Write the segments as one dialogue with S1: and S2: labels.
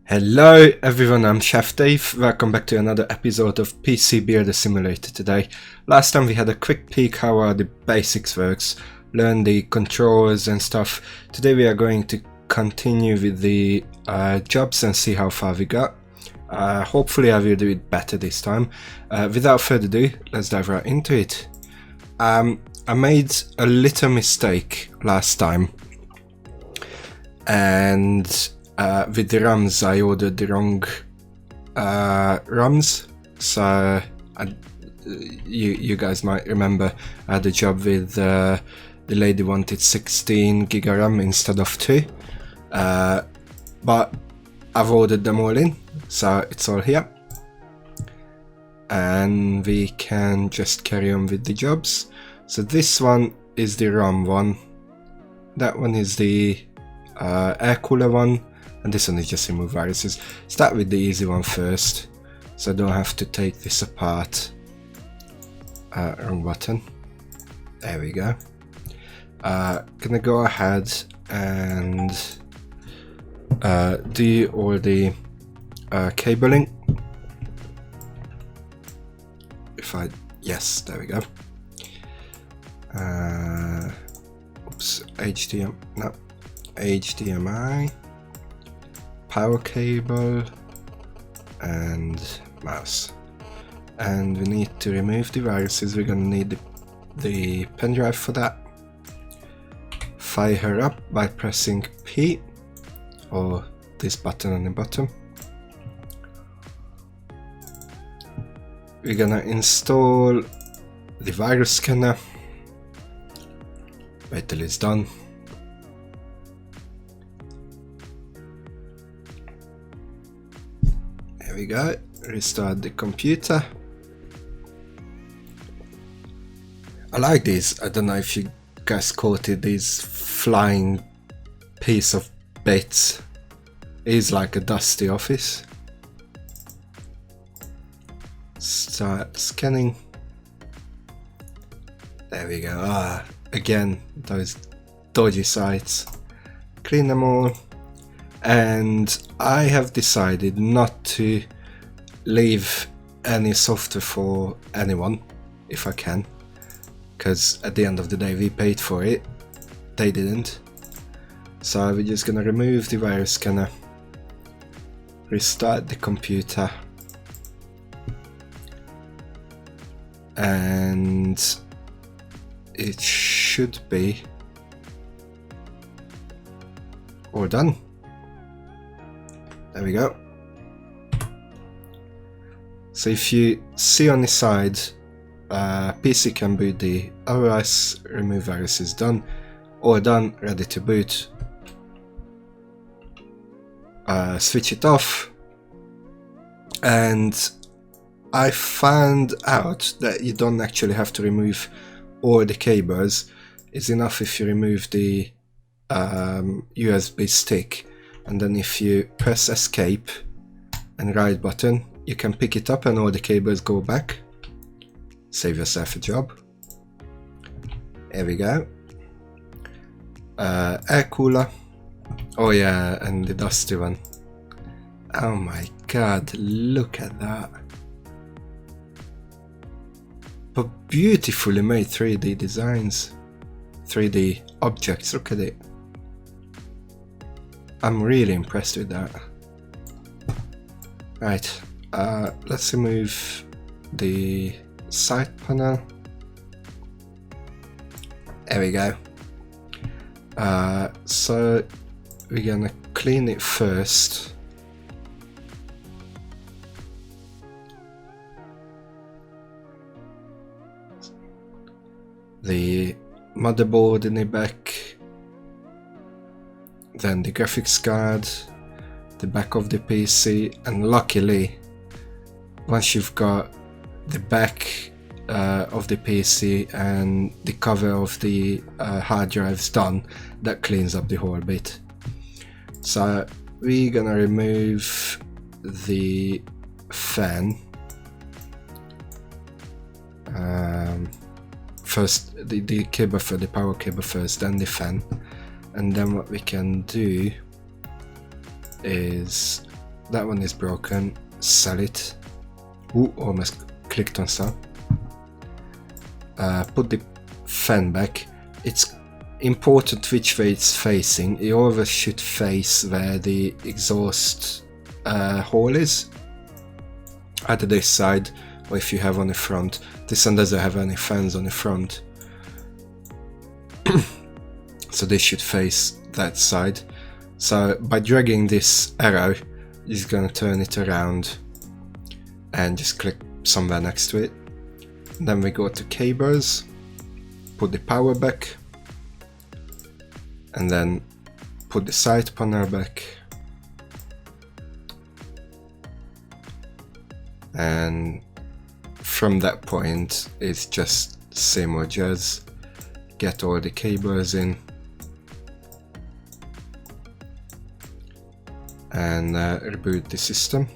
S1: Hello everyone, I'm Chef Dave. Welcome back to another episode of PC Builder Simulator today. Last time we had a quick peek how the basics works, learn the controls and stuff. Today we are going to continue with the jobs and see how far we got. Hopefully I will do it better this time. Without further ado, let's dive right into it. I made a little mistake last time, and with the RAMs I ordered the wrong RAMs, so you guys might remember I had a job with the lady wanted 16 GB RAM instead of 2, but I've ordered them all in, so it's all here and we can just carry on with the jobs. So this one is the RAM one, that one is the air cooler one, and this one is just remove viruses. Start with the easy one first, so I don't have to take this apart. Wrong button. There we go. Gonna go ahead and do all the cabling. Yes, there we go. HDMI, power cable and mouse, and we need to remove the viruses. We're gonna need the pen drive for that. Fire her up by pressing P or this button on the bottom. We're gonna install the virus scanner. Wait till it's done. There we go. Restart the computer. I like these. I don't know if you guys caught it, these flying piece of bits. It is like a dusty office. Start scanning. There we go. Again, those dodgy sites. Clean them all. And I have decided not to leave any software for anyone if I can, because at the end of the day we paid for it, they didn't. So we're just gonna remove the virus scanner, restart the computer, and it should be all done. There we go. So if you see on the side, PC can boot, the AORUS remove virus is done, all done, ready to boot. Switch it off, and I found out that you don't actually have to remove all the cables. It's enough if you remove the USB stick, and then if you press escape and right button, you can pick it up and all the cables go back. Save yourself a job. There we go. Air cooler. Oh yeah, and the dusty one. Oh my god, look at that. But beautifully made 3D designs. 3D objects, look at it. I'm really impressed with that. Right, let's remove the side panel. There we go. So we're gonna clean it first. The motherboard in the back, then the graphics card, the back of the PC, and luckily once you've got the back of the PC and the cover of the hard drives done, that cleans up the whole bit. So we're gonna remove the fan. First the cable for the power cable first, then the fan, and then what we can do is that one is broken, sell it. Ooh, almost clicked on some. Put the fan back. It's important which way it's facing. It always should face where the exhaust hole is, either this side or if you have on the front. This one doesn't have any fans on the front, so this should face that side. So by dragging this arrow, you're gonna turn it around and just click somewhere next to it. Then we go to cables, put the power back, and then put the side panel back, and from that point it's just same old jazz. Get all the cables in and reboot the system.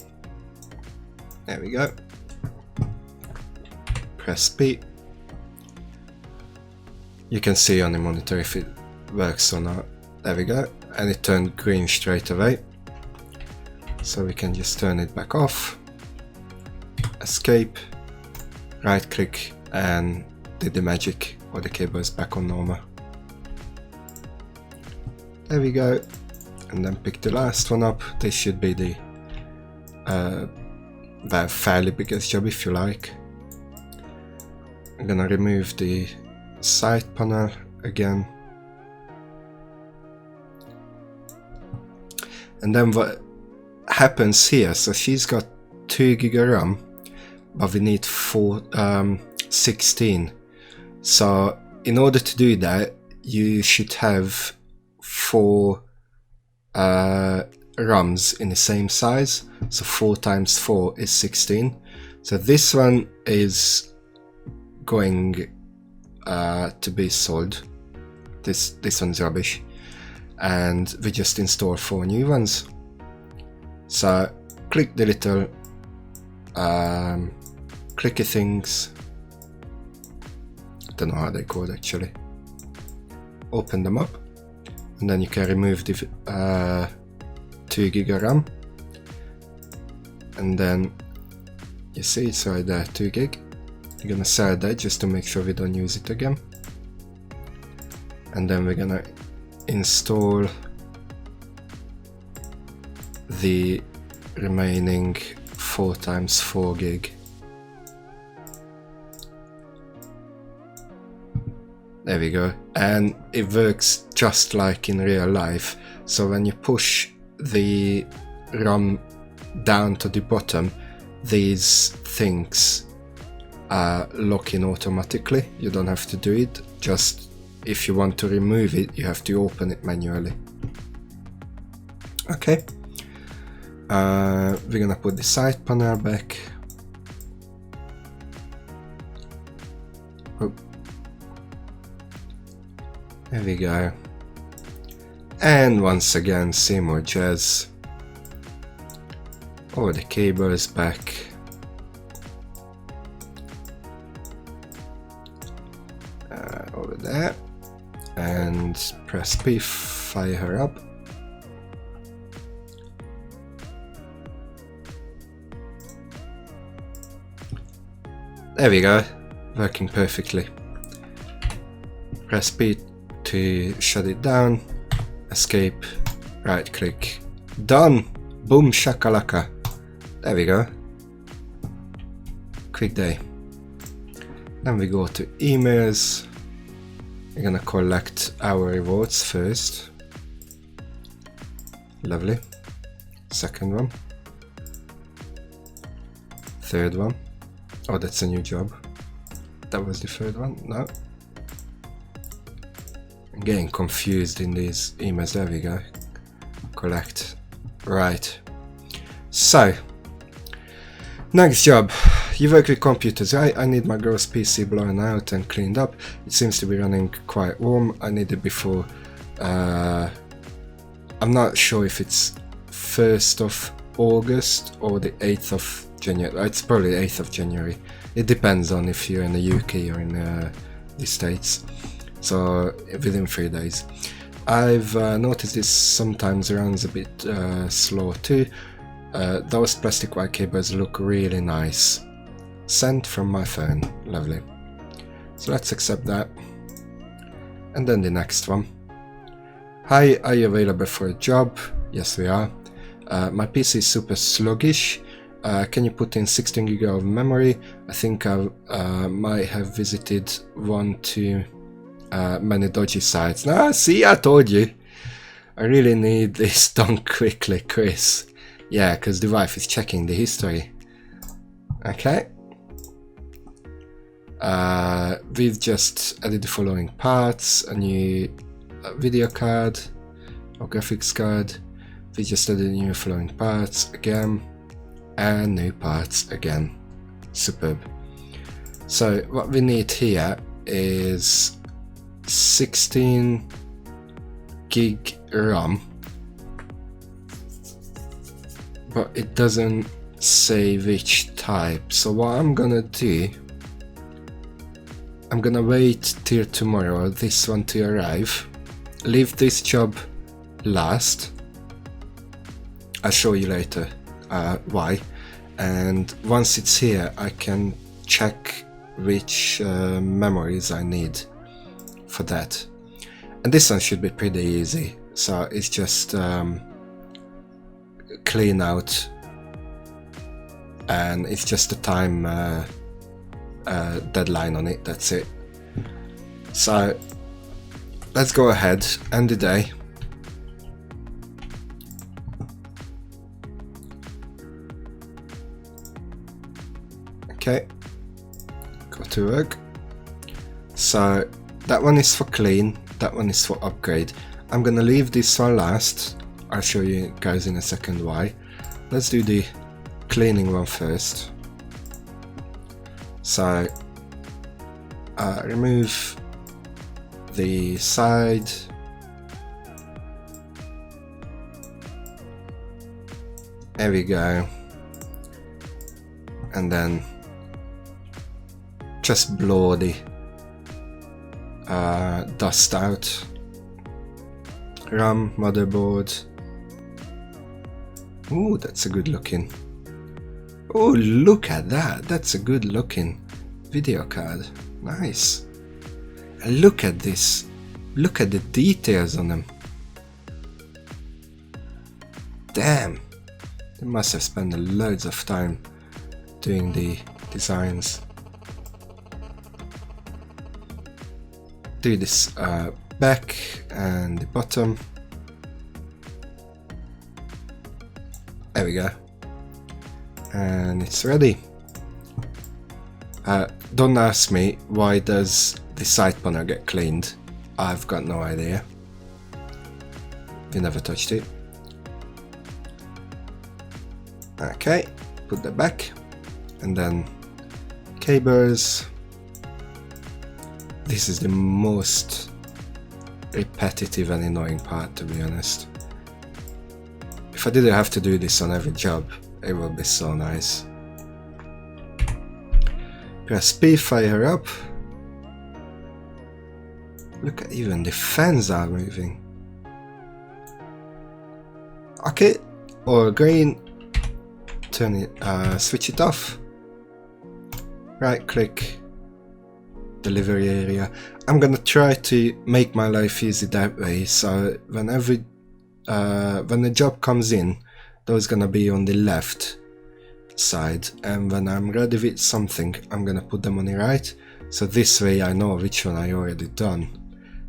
S1: There we go. Press P. You can see on the monitor if it works or not. There we go, and it turned green straight away, so we can just turn it back off. Escape, right click, and did the magic, or the cable is back on normal. There we go, and then pick the last one up. This should be the fairly biggest job, if you like. I'm gonna remove the side panel again, and then what happens here, so she's got 2 GB RAM, but we need 16. So in order to do that, you should have 4 RAMs in the same size, so 4 times 4 is 16. So this one is going to be sold. This one's rubbish, and we just install 4 new ones. So click the little clicky things, don't know how they're called actually. Open them up, and then you can remove the 2 GB RAM, and then you see it's right there, 2 gig. We're gonna sell that just to make sure we don't use it again, and then we're gonna install the remaining 4 times 4 gig. There we go, and it works just like in real life. So when you push the RAM down to the bottom, these things lock in automatically. You don't have to do it. Just if you want to remove it, you have to open it manually. Okay, we're gonna put the side panel back. Oh. There we go, and once again same old jazz. All the cables back, over there, and press P, fire her up. There we go, working perfectly. Press P to shut it down, escape, right click, done, boom shakalaka. There we go, quick day. Then we go to emails. We're gonna collect our rewards first. Lovely. Second one, third one. Oh, that's a new job. That was the third one. No, I'm getting confused in these emails. There we go. Collect. Right. So, next job. You work with computers, right? I need my girl's PC blown out and cleaned up. It seems to be running quite warm. I need it before... I'm not sure if it's 1st of August or the 8th of January. It's probably the 8th of January. It depends on if you're in the UK or in the States. So within 3 days. I've noticed this sometimes runs a bit slow too. those plastic white cables look really nice. Sent from my phone, lovely. So let's accept that. And then the next one. Hi, are you available for a job? Yes, we are. My PC is super sluggish. Can you put in 16 GB of memory? I think I might have visited one too many dodgy sites. Ah, see, I told you. I really need this done quickly, Chris. Yeah, because the wife is checking the history. Okay. We've just added the following parts: a new video card or graphics card. We just added new following parts again, and new parts again. Superb. So what we need here is 16 gig RAM, but it doesn't say which type. So what I'm gonna do, I'm gonna wait till tomorrow this one to arrive, leave this job last. I'll show you later why, and once it's here I can check which memories I need for that. And this one should be pretty easy, so it's just clean out, and it's just a time deadline on it, that's it. So let's go ahead, end the day. Okay, go to work. So that one is for clean, that one is for upgrade. I'm gonna leave this one last. I'll show you guys in a second why. Let's do the cleaning one first. So remove the side. There we go. And then just blow the dust out. RAM, motherboard. Ooh, that's a good looking. Oh, look at that. That's a good looking video card. Nice. And look at this. Look at the details on them. Damn. They must have spent loads of time doing the designs. Do this back and the bottom. There we go. And it's ready. Don't ask me why does the side panel get cleaned. I've got no idea. We never touched it. Okay, put that back. And then cables. This is the most repetitive and annoying part, to be honest. If I didn't have to do this on every job, it would be so nice. Press P, fire up. Look at, even the fans are moving. Okay, or green. Turn it, switch it off. Right click, delivery area. I'm gonna try to make my life easy that way, so when the job comes in, those gonna be on the left side, and when I'm ready with something, I'm gonna put them on the right, so this way I know which one I already done,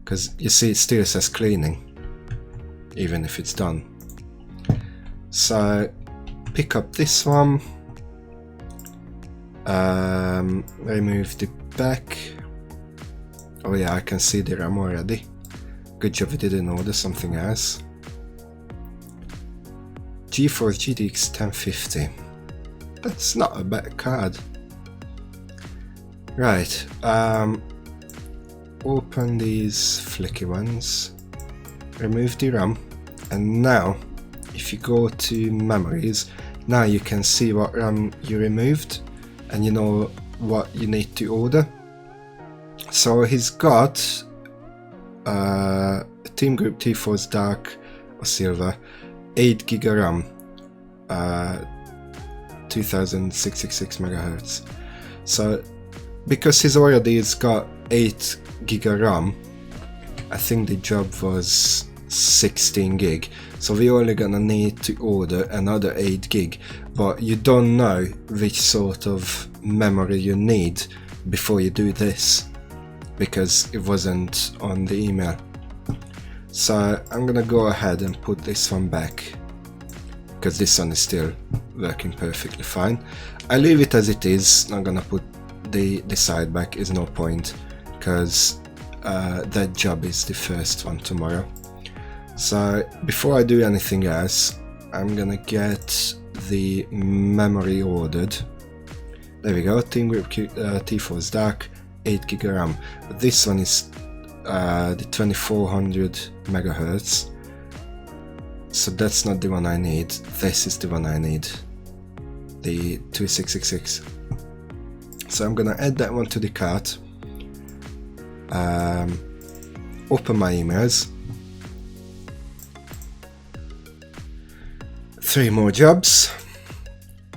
S1: because you see it still says cleaning even if it's done. So pick up this one, remove the back. Oh yeah, I can see the RAM already. Good job we didn't order something else. GeForce GTX 1050. That's not a bad card. Right, open these flicky ones, remove the RAM, and now if you go to memories, now you can see what RAM you removed and you know what you need to order. So he's got Team Group T-Force Dark or Silver, 8 GB RAM, 2666 megahertz. So because he's already got 8 gig of RAM, I think the job was 16 gig, so we're only gonna need to order another 8 gig, but you don't know which sort of memory you need before you do this, because it wasn't on the email. So I'm gonna go ahead and put this one back, because this one is still working perfectly fine. I leave it as it is. I'm gonna put the side back, is no point, because that job is the first one tomorrow. So before I do anything else, I'm gonna get the memory ordered. There we go, Team Group T4's Dark, 8 gig of RAM. But this one is the 2400 megahertz. So that's not the one I need. This is the one I need, the 2666. So I'm gonna add that one to the cart. Open my emails. 3 more jobs,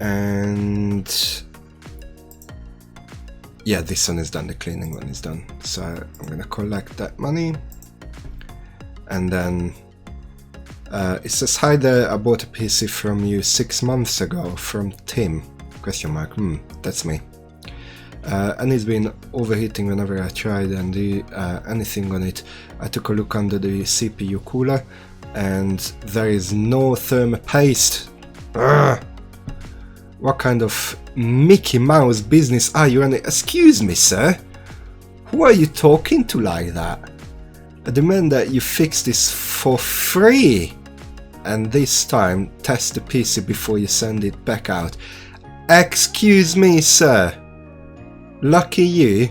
S1: and yeah, this one is done, the cleaning one is done. So I'm gonna collect that money, and then it says, hi there, I bought a PC from you 6 months ago from Tim, question mark, that's me. And it's been overheating whenever I tried and do anything on it. I took a look under the CPU cooler and there is no thermal paste. Ugh. What kind of Mickey Mouse business are you running? Excuse me, sir, who are you talking to like that? I demand that you fix this for free, and this time test the PC before you send it back out. Excuse me, sir, lucky you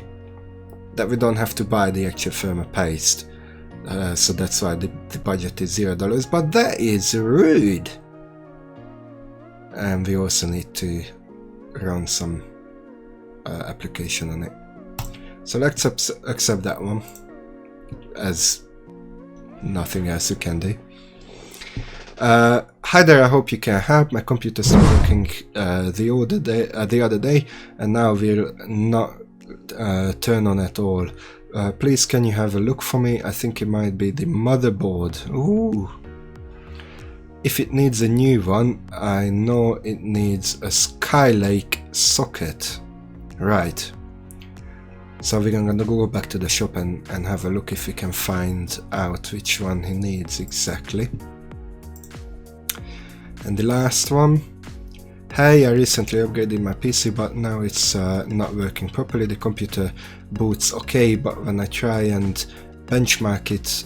S1: that we don't have to buy the actual thermal paste. So that's why the budget is $0, but that is rude. And we also need to run some application on it. So let's accept that one, as nothing else you can do. Hi there, I hope you can help. My computer stopped working the other day, and now will not turn on at all. Please, can you have a look for me? I think it might be the motherboard. Ooh. If it needs a new one, I know it needs a Skylake socket. Right. So we're gonna go back to the shop and have a look if we can find out which one he needs exactly. And the last one. Hey, I recently upgraded my PC, but now it's not working properly. The computer boots okay, but when I try and benchmark it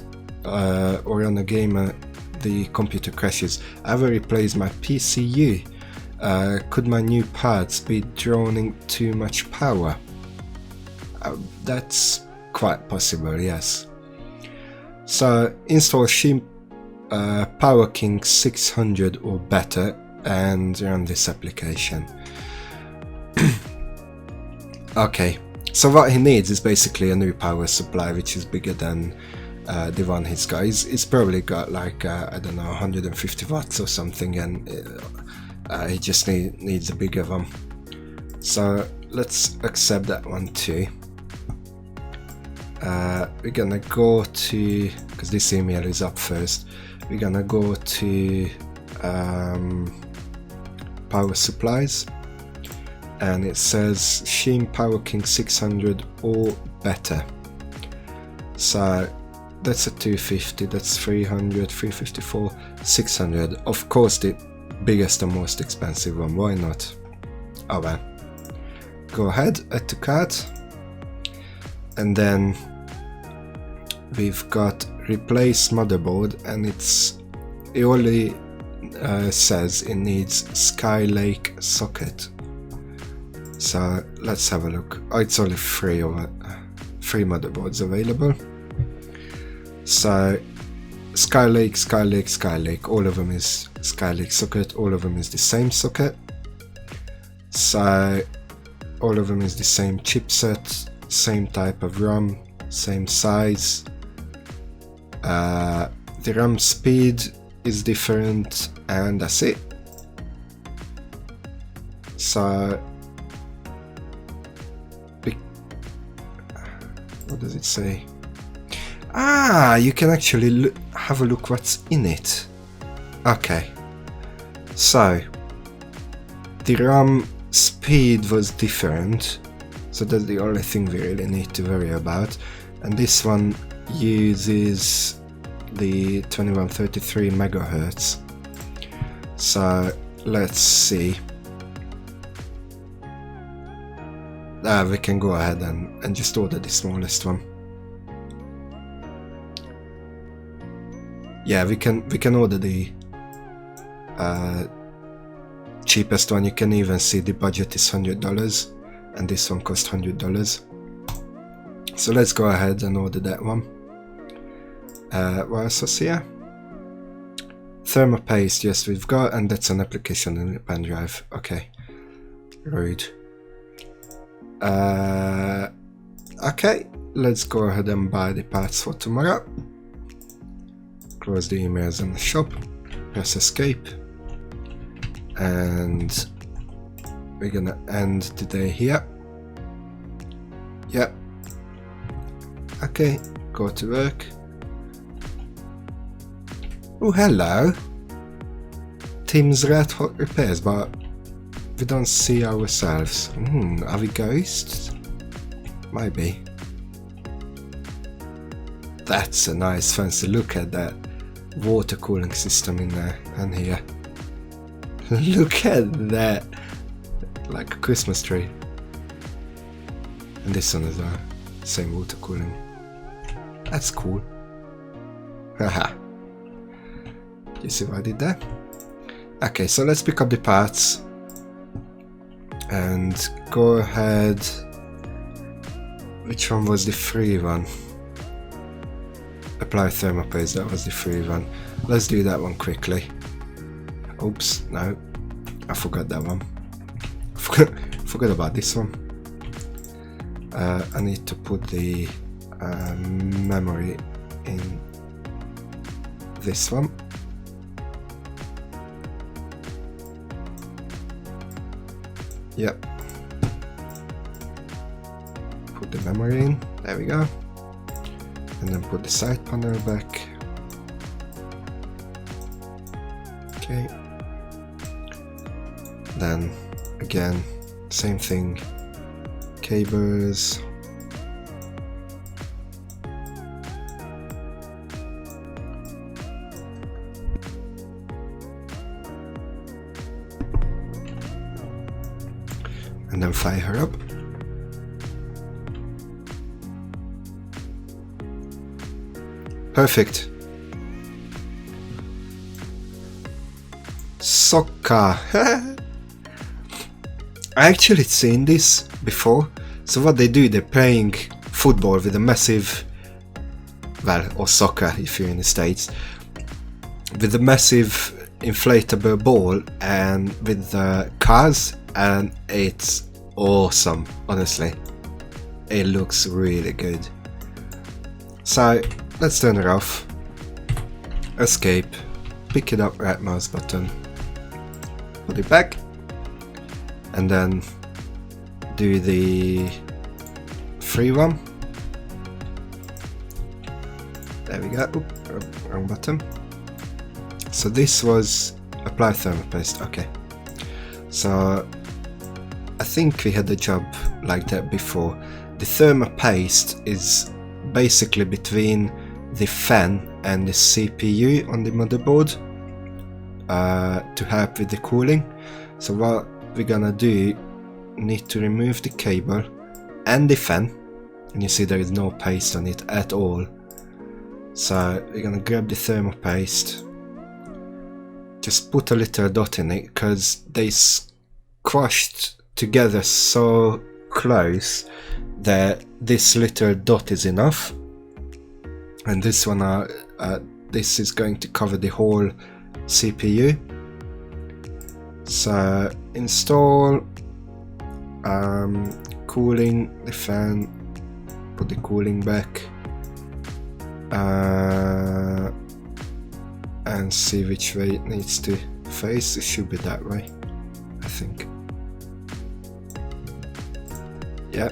S1: or run a game, the computer crashes. I have replaced my PCIe. Could my new parts be drawing too much power? That's quite possible, yes. So install Shim Power King 600 or better and run this application. Okay, so what he needs is basically a new power supply, which is bigger than the one he's got. He's probably got like I don't know, 150 watts or something, and he just needs a bigger one. So let's accept that one too. We're gonna go to, because this email is up first, we're gonna go to power supplies, and it says Shim Power King 600 or better. So that's a 250, that's 300, 354, 600. Of course the biggest and most expensive one, why not? Oh well. Go ahead, add to cart, and then we've got replace motherboard, and it only says it needs Skylake socket. So let's have a look. Oh, it's only 3 motherboards available. So Skylake, Skylake, Skylake, all of them is Skylake socket, all of them is the same socket. So all of them is the same chipset, same type of RAM, same size. The RAM speed is different, and that's it. So what does it say? Ah, you can actually have a look what's in it. Okay, so the RAM speed was different, so that's the only thing we really need to worry about. And this one uses the 2133 megahertz. So let's see. We can go ahead and just order the smallest one. Yeah, we can order the cheapest one. You can even see the budget is $100 and this one costs $100. So let's go ahead and order that one. What else is here? Thermopaste, yes, we've got, and that's an application in the pen drive. Okay, rude. Okay, let's go ahead and buy the parts for tomorrow. Close the emails in the shop, press escape, and we're gonna end the day here. Yep. Okay, go to work. Oh, hello. Team's red hot repairs, but we don't see ourselves. Are we ghosts? Maybe. That's a nice fancy look at that water cooling system in there and here. Look at that, like a Christmas tree. And this one as well, same water cooling. That's cool. Haha. You see what I did there? Okay, so let's pick up the parts and go ahead. Which one was the free one? Apply thermopaste, that was the free one. Let's do that one quickly. Oops, no, I forgot that one. Forgot about this one. I need to put the memory in this one. Yep. Put the memory in, there we go. And then put the side panel back. Okay. Then again, same thing. Cables. And then fire her up. Perfect. Soccer. I actually seen this before. So what they do, they're playing football with a massive, well, or soccer if you're in the States, with a massive inflatable ball and with the cars, and it's awesome, honestly. It looks really good. So let's turn it off, escape, pick it up, right mouse button, put it back, and then do the free one. There we go. Oop, wrong button. So this was apply thermopaste. Okay, so I think we had a job like that before. The thermopaste is basically between the fan and the CPU on the motherboard to help with the cooling. So what we're gonna do, need to remove the cable and the fan, and you see there is no paste on it at all. So we're gonna grab the thermopaste, just put a little dot in it because they squashed together so close that this little dot is enough, and this one this is going to cover the whole CPU. So install cooling, the fan, put the cooling back, and see which way it needs to face. It should be that way, I think. Yeah.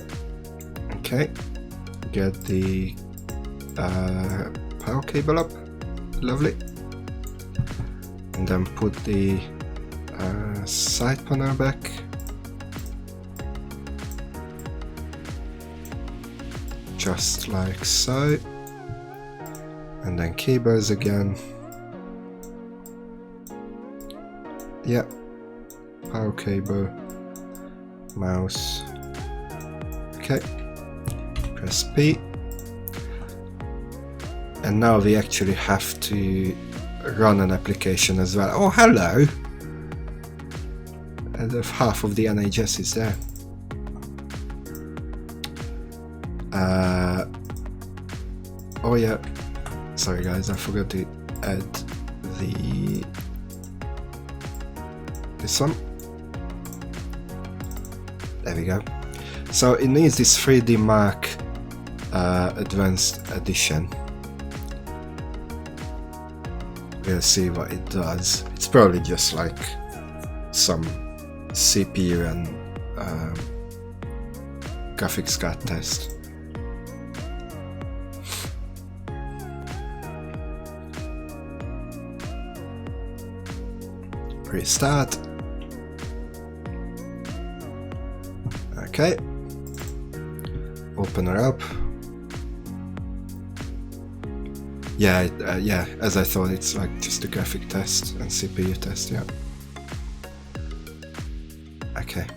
S1: Okay. Get the power cable up. Lovely. And then put the side panel back. Just like so. And then cables again. Yeah. Power cable. Mouse. Okay. Press P. And now we actually have to run an application as well. Oh, hello! And half of the NHS is there. Oh yeah. Sorry guys, I forgot to add this one. There we go. So it needs this 3D Mark Advanced Edition. We'll see what it does. It's probably just like some CPU and graphics card test. Restart. Okay. Open her up. Yeah, yeah, as I thought, it's like just a graphic test and CPU test, yeah. Okay,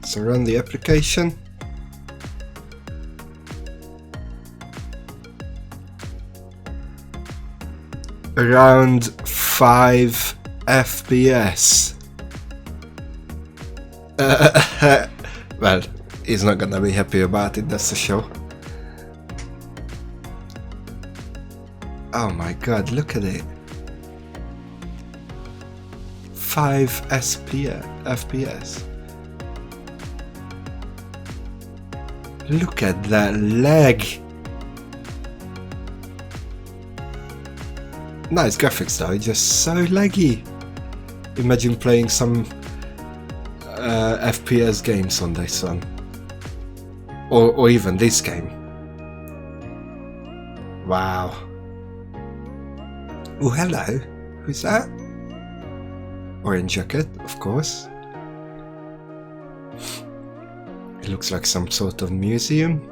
S1: so run the application. Around 5 FPS. Well, he's not gonna be happy about it, that's for sure. Oh my god, look at it. 5 FPS. Look at that lag. Nice graphics though, just so laggy. Imagine playing some FPS games on this one. Or even this game. Wow. Oh, hello. Who's that? Orange jacket, of course. It looks like some sort of museum.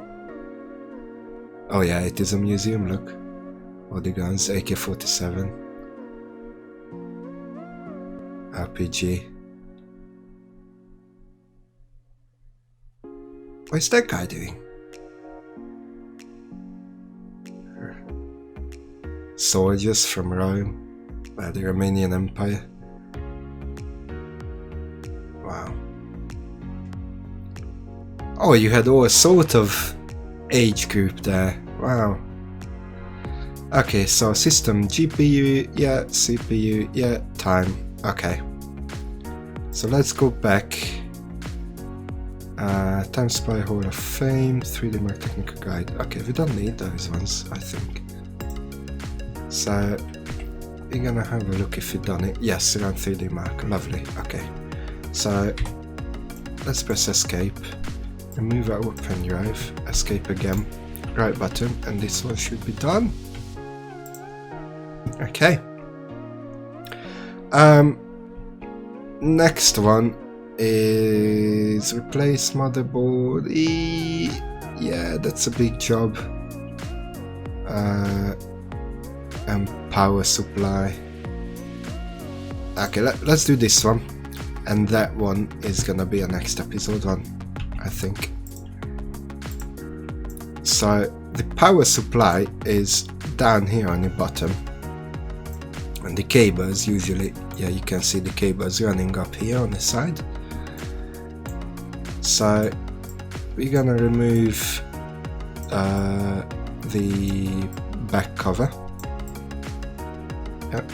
S1: Oh yeah, it is a museum, look. All the guns, AK-47. RPG. What's that guy doing? Soldiers from Rome, by the Romanian Empire. Wow. Oh, you had all sort of age group there. Wow. Okay, so system, GPU, yeah, CPU, yeah, time. Okay. So let's go back. Time Spy Hall of Fame, 3D Mark Technical Guide. Okay, we don't need those ones, I think. So we're gonna have a look if we've done it. Yes, around 3D Mark. Lovely. Okay. So let's press escape. Remove our pen drive. Escape again. Right button, and this one should be done. Okay. Next one is replace motherboard. Yeah, that's a big job. And power supply. Okay, let's do this one, and that one is gonna be a next episode one, I think. So the power supply is down here on the bottom, and the cables usually, yeah, you can see the cables running up here on the side. So we're gonna remove the back cover. Yep.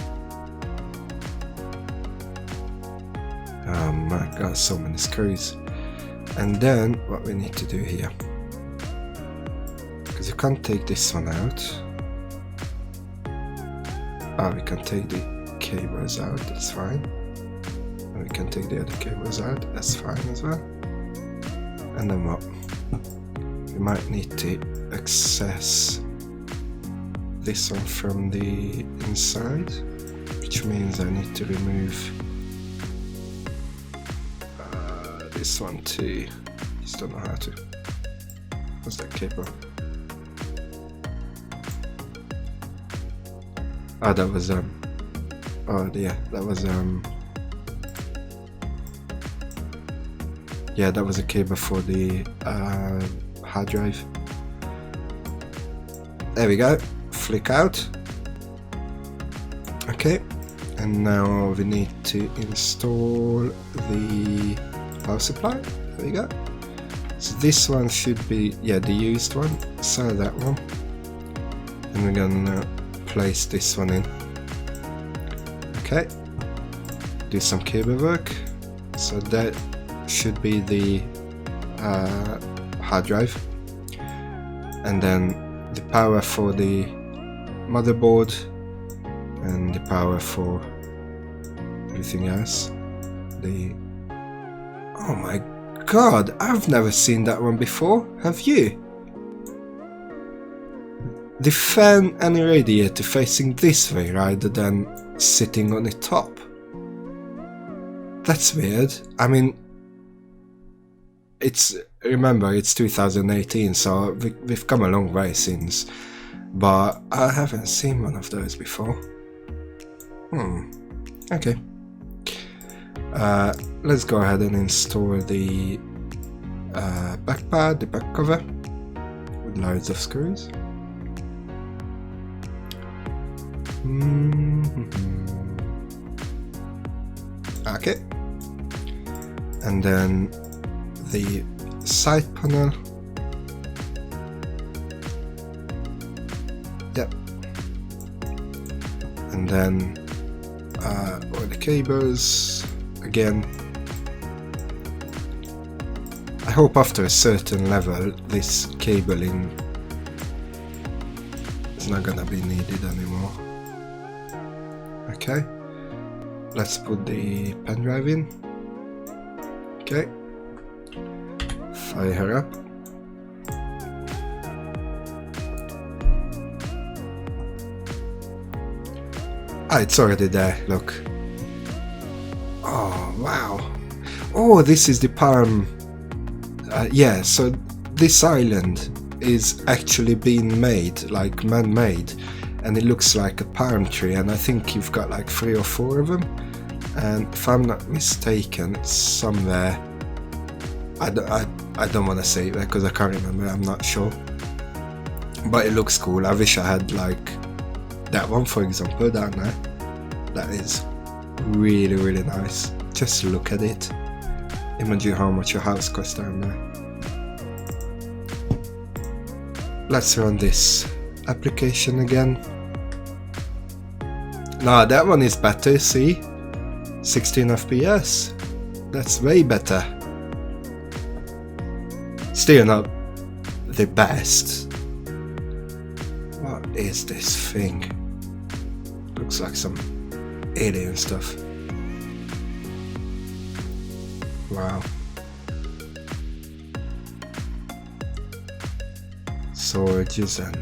S1: Oh my god, so many screws. And then what we need to do here, because you can't take this one out. Oh, we can take the cables out, that's fine. And we can take the other cables out, that's fine as well. And then what? we might need to access this one from the inside, which means I need to remove this one too. Just don't know how to. What's that cable? Oh, that was oh yeah, that was yeah, that was a cable for the hard drive. There we go. Flick out. Okay, and now we need to install the power supply. There we go. So this one should be, yeah, the used one. So that one, and we're gonna place this one in. Okay, do some cable work. So that should be the hard drive, and then the power for the motherboard and the power for everything else. Oh my god, I've never seen that one before, have you? The fan and the radiator facing this way rather than sitting on the top. That's weird. I mean, remember it's 2018, so we've come a long way since, but I haven't seen one of those before. Okay. Let's go ahead and install the back pad, the back cover, with loads of screws. Okay. And then the side panel. Yep. And then all the cables again. I hope after a certain level this cabling is not gonna be needed anymore. Okay, let's put the pen drive in. Okay, fire her up. Ah, it's already there, look. Oh, wow. Oh, this is the palm. Yeah, so this island is actually being made, like man-made, and it looks like a palm tree, and I think you've got like 3 or 4 of them, and if I'm not mistaken, it's somewhere. I don't want to say it because I can't remember, I'm not sure, but it looks cool. I wish I had like that one, for example, down there. That is really, really nice. Just look at it. Imagine how much your house costs down there. Let's run this application again. Nah, that one is better, see? 16 FPS. That's way better. Still not the best. What is this thing? Looks like some alien stuff. Wow. Swords and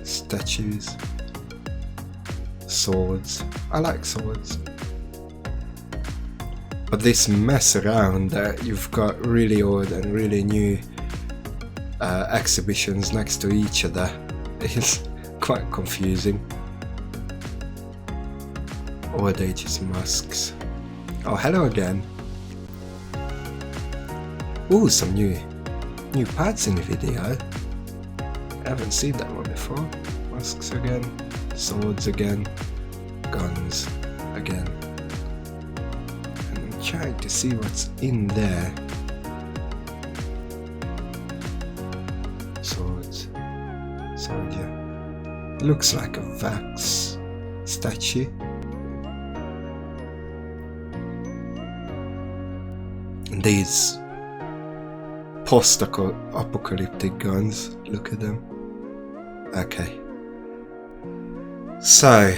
S1: statues. Swords. I like swords. But this mess around that you've got really old and really new exhibitions next to each other is quite confusing. Old ages masks. Oh, hello again. Ooh, some new pads in the video. I haven't seen that one before. Masks again, swords again, guns again. And I'm trying to see what's in there. Swords. Sword, yeah. Looks like a wax statue. And these post-apocalyptic guns, look at them. Okay. So,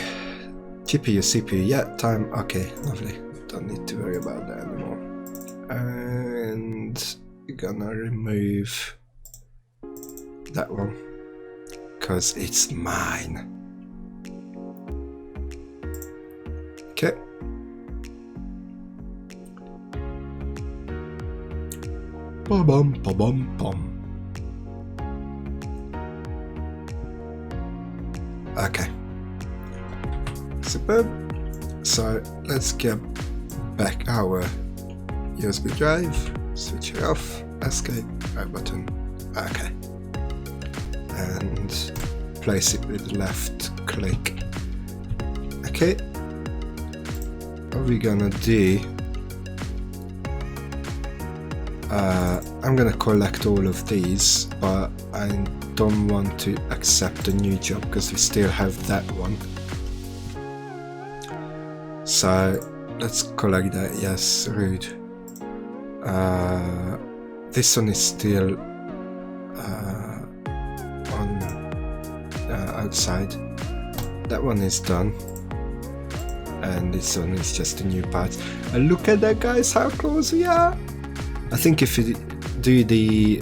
S1: GPU, CPU, yeah, time, okay, lovely. Don't need to worry about that anymore. And gonna remove that one because it's mine. Okay. Ba-bum, ba-bum, bum. Okay. Superb. So let's get back our USB drive, switch it off, escape, right button, okay. And place it with left click. Okay. What we're gonna do, I'm gonna collect all of these, but I don't want to accept a new job because we still have that one. So let's collect that. Yes, rude. This one is still on outside. That one is done, and this one is just a new part. And look at that, guys, how close we are. I think if you do the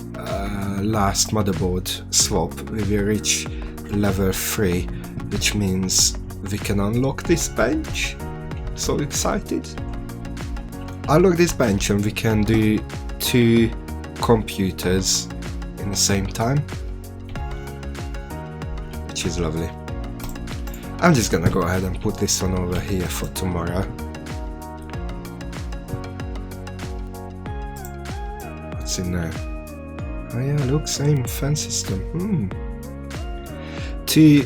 S1: last motherboard swap, we will reach level 3, which means we can unlock this bench. So excited. Unlock this bench and we can do 2 computers in the same time, which is lovely. I'm just gonna go ahead and put this one over here for tomorrow. What's in there? Oh yeah, look, same fan system. To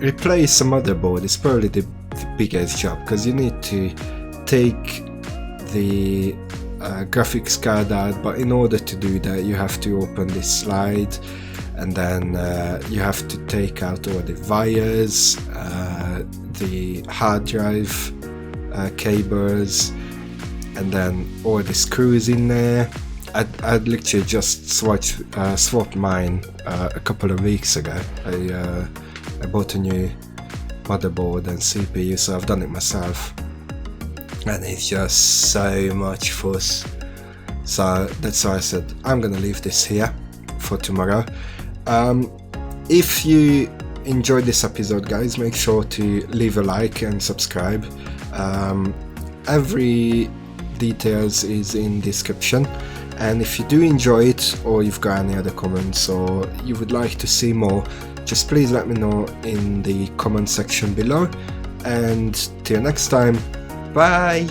S1: replace a motherboard is probably the biggest job, because you need to take the graphics card out, but in order to do that you have to open this slide, and then you have to take out all the wires, the hard drive cables, and then all the screws in there. I'd literally just swapped mine a couple of weeks ago. I bought a new motherboard and CPU, so I've done it myself, and it's just so much fuss. So that's why I said I'm gonna leave this here for tomorrow. If you enjoyed this episode, guys, make sure to leave a like and subscribe. Every details is in description, and if you do enjoy it, or you've got any other comments, or you would like to see more, just please let me know in the comment section below. And till next time, bye!